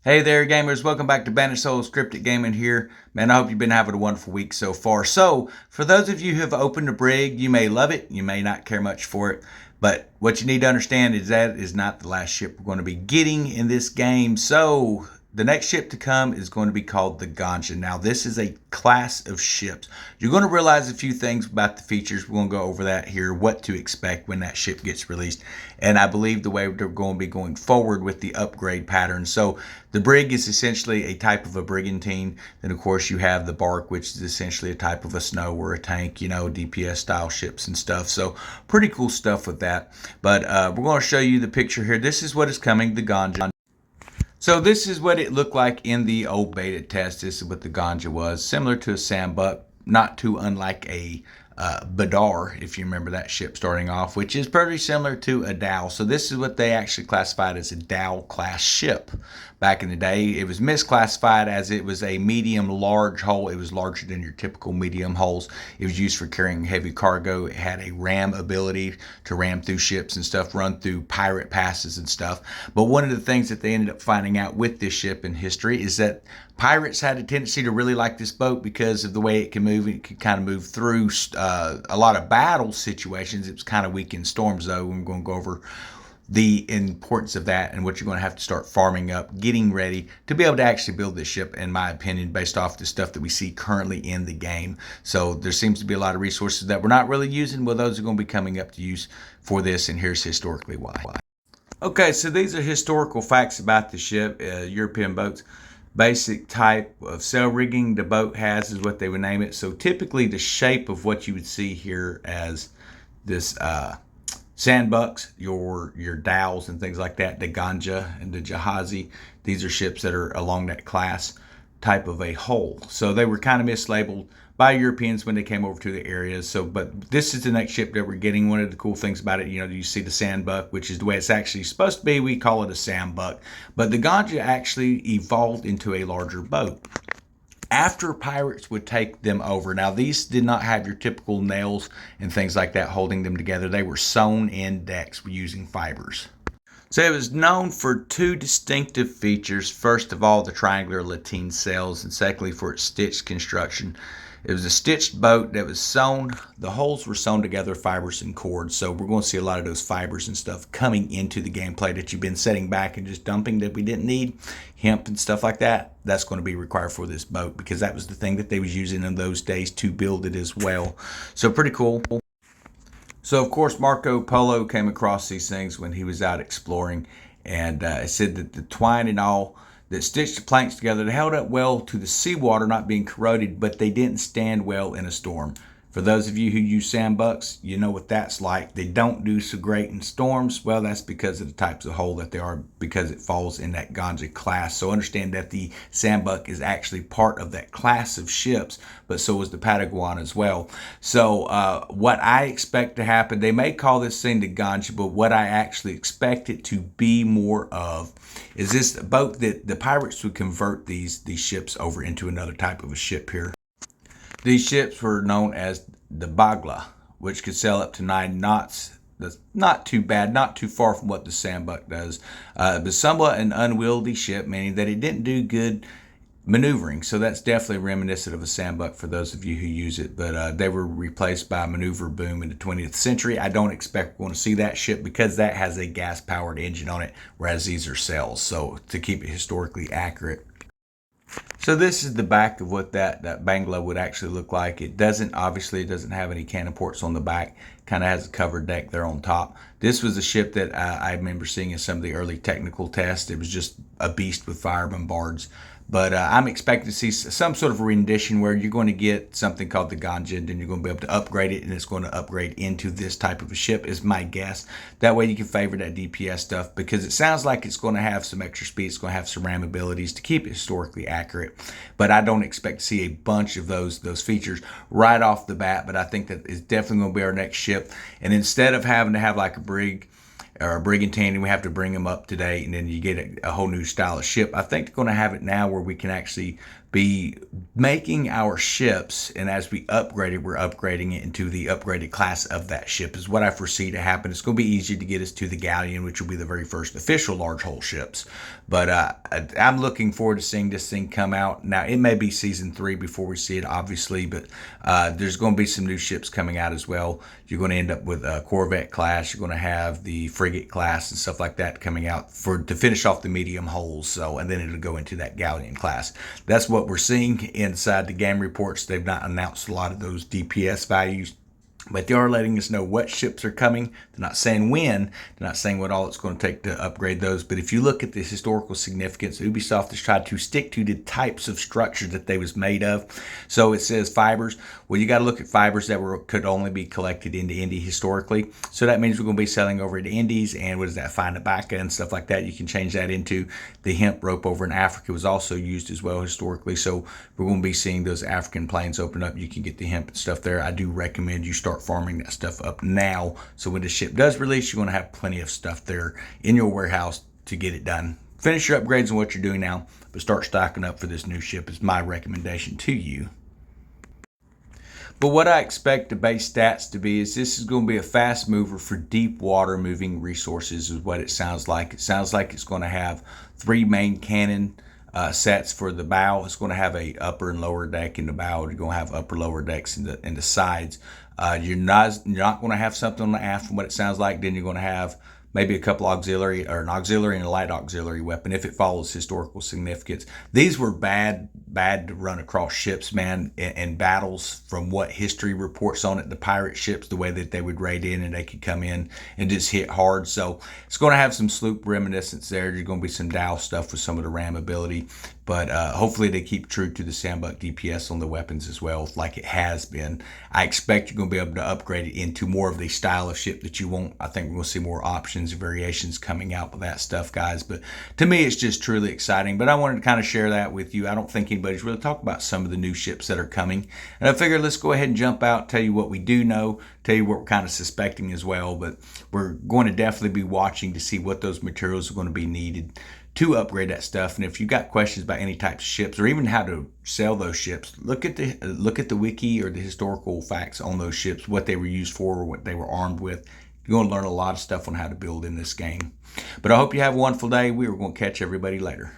Hey there, gamers. Welcome back to Bandit Soul Scripted Gaming here. Man, I hope you've been having a wonderful week so far. So, for those of you who have opened a brig, you may love it. You may not care much for it. But what you need to understand is that is not the last ship we're going to be getting in this game. So, the next ship to come is going to be called the Ghanjah. Now, this is a class of ships. You're going to realize a few things about the features. We're going to go over that here, what to expect when that ship gets released. And I believe the way they're going to be going forward with the upgrade pattern. So, the brig is essentially a type of a brigantine. Then, of course, you have the bark, which is essentially a type of a snow or a tank, DPS style ships and stuff. So, pretty cool stuff with that. But we're going to show you the picture here. This is what is coming, the Ghanjah. So this is what it looked like in the old beta test. This is what the Ghanjah was. Similar to a sambuck, not too unlike a Badar, if you remember that ship starting off, which is pretty similar to a Dow. So this is what they actually classified as a Dow class ship. Back in the day, it was misclassified as it was a medium large hull. It was larger than your typical medium hulls. It was used for carrying heavy cargo. It had a ram ability to ram through ships and stuff, run through pirate passes and stuff. But one of the things that they ended up finding out with this ship in history is that pirates had a tendency to really like this boat because of the way it can move. It could kind of move through a lot of battle situations. It was kind of weak in storms, though. We're going to go over the importance of that and what you're going to have to start farming up, getting ready to be able to actually build this ship, in my opinion, based off the stuff that we see currently in the game. So there seems to be a lot of resources that we're not really using. Well, those are going to be coming up to use for this, and here's historically why. Okay, so these are historical facts about the ship, European boats. Basic type of sail rigging the boat has is what they would name it. So typically the shape of what you would see here as this sandbucks, your dhows and things like that, the Ghanjah and the Jahazi, these are ships that are along that class type of a hull. So they were kind of mislabeled by Europeans when they came over to the areas. So, but this is the next ship that we're getting. One of the cool things about it, you see the sambuck, which is the way it's actually supposed to be. We call it a sambuck. But the Ghanjah actually evolved into a larger boat after pirates would take them over. Now, these did not have your typical nails and things like that holding them together. They were sewn in decks using fibers. So it was known for two distinctive features. First of all, the triangular lateen sails, and secondly, for its stitched construction. It was a stitched boat that was sewn. The holes were sewn together, fibers and cords. So we're going to see a lot of those fibers and stuff coming into the gameplay that you've been setting back and just dumping that we didn't need. Hemp and stuff like that. That's going to be required for this boat because that was the thing that they was using in those days to build it as well. So pretty cool. So of course Marco Polo came across these things when he was out exploring, and it said that the twine and all that stitched the planks together, they held up well to the seawater not being corroded, but they didn't stand well in a storm. For those of you who use sambucks, you know what that's like. They don't do so great in storms. Well, that's because of the types of hull that they are, because it falls in that Ghanjah class. So understand that the sambuck is actually part of that class of ships, but so is the padewakang as well. So what I expect to happen, they may call this thing the Ghanjah, but what I actually expect it to be more of is this boat that the pirates would convert these ships over into another type of a ship here. These ships were known as the Bagla, which could sail up to 9 knots. That's not too bad, not too far from what the sambuck does. But somewhat an unwieldy ship, meaning that it didn't do good maneuvering. So that's definitely reminiscent of a sambuck for those of you who use it. But they were replaced by a maneuver boom in the 20th century. I don't expect we're going to see that ship because that has a gas-powered engine on it, whereas these are sails. So to keep it historically accurate. So this is the back of what that Bangla would actually look like. It doesn't have any cannon ports on the back. Kind of has a covered deck there on top. This was a ship that I remember seeing in some of the early technical tests. It was just a beast with fire bombards. But I'm expecting to see some sort of rendition where you're going to get something called the Ghanjah, and then you're going to be able to upgrade it, and it's going to upgrade into this type of a ship, is my guess. That way you can favor that DPS stuff, because it sounds like it's going to have some extra speed. It's going to have some ram abilities to keep it historically accurate. But I don't expect to see a bunch of those features right off the bat, but I think that is definitely going to be our next ship. And instead of having to have like a brig or a brigantine and we have to bring them up to date and then you get a whole new style of ship, I think they're going to have it now where we can actually be making our ships, and as we upgrade it, we're upgrading it into the upgraded class of that ship is what I foresee to happen. It's going to be easier to get us to the galleon, which will be the very first official large hull ships. But I'm looking forward to seeing this thing come out. Now, it may be season 3 before we see it, obviously, but there's going to be some new ships coming out as well. You're going to end up with a Corvette class. You're going to have the frigate class and stuff like that coming out to finish off the medium hulls. So, and then it'll go into that galleon class. That's what we're seeing inside the game reports. They've not announced a lot of those DPS values, but they are letting us know what ships are coming. They're not saying when. They're not saying what all it's going to take to upgrade those. But if you look at the historical significance, Ubisoft has tried to stick to the types of structures that they was made of. So it says fibers. Well, you got to look at fibers that could only be collected into Indy historically. So that means we're going to be selling over into Indies. And what is that? Padewakang and stuff like that. You can change that into the hemp rope over in Africa was also used as well historically. So we're going to be seeing those African plains open up. You can get the hemp and stuff there. I do recommend you start farming that stuff up now, so when the ship does release, you're going to have plenty of stuff there in your warehouse to get it done. Finish your upgrades on what you're doing now, but start stocking up for this new ship is my recommendation to you. But what I expect the base stats to be is this is going to be a fast mover for deep water moving resources is what it sounds like. It sounds like it's going to have 3 main cannon sets for the bow. It's going to have a upper and lower deck in the bow. You're going to have upper lower decks in the sides. You're not going to have something on the aft from what it sounds like. Then you're going to have maybe a couple auxiliary, or an auxiliary and a light auxiliary weapon if it follows historical significance. These were bad to run across ships, man, in battles from what history reports on it. The pirate ships, the way that they would raid in and they could come in and just hit hard. So it's going to have some sloop reminiscence there. There's going to be some Dow stuff with some of the ram ability. But hopefully they keep true to the sambuck DPS on the weapons as well, like it has been. I expect you're going to be able to upgrade it into more of the style of ship that you want. I think we're going to see more options and variations coming out with that stuff, guys. But to me, it's just truly exciting. But I wanted to kind of share that with you. I don't think anybody's really talked about some of the new ships that are coming. And I figured let's go ahead and jump out, tell you what we do know, tell you what we're kind of suspecting as well. But we're going to definitely be watching to see what those materials are going to be needed to upgrade that stuff. And if you got questions about any types of ships or even how to sell those ships, look at the wiki or the historical facts on those ships, what they were used for or what they were armed with. You're going to learn a lot of stuff on how to build in this game. But I hope you have a wonderful day. We are going to catch everybody later.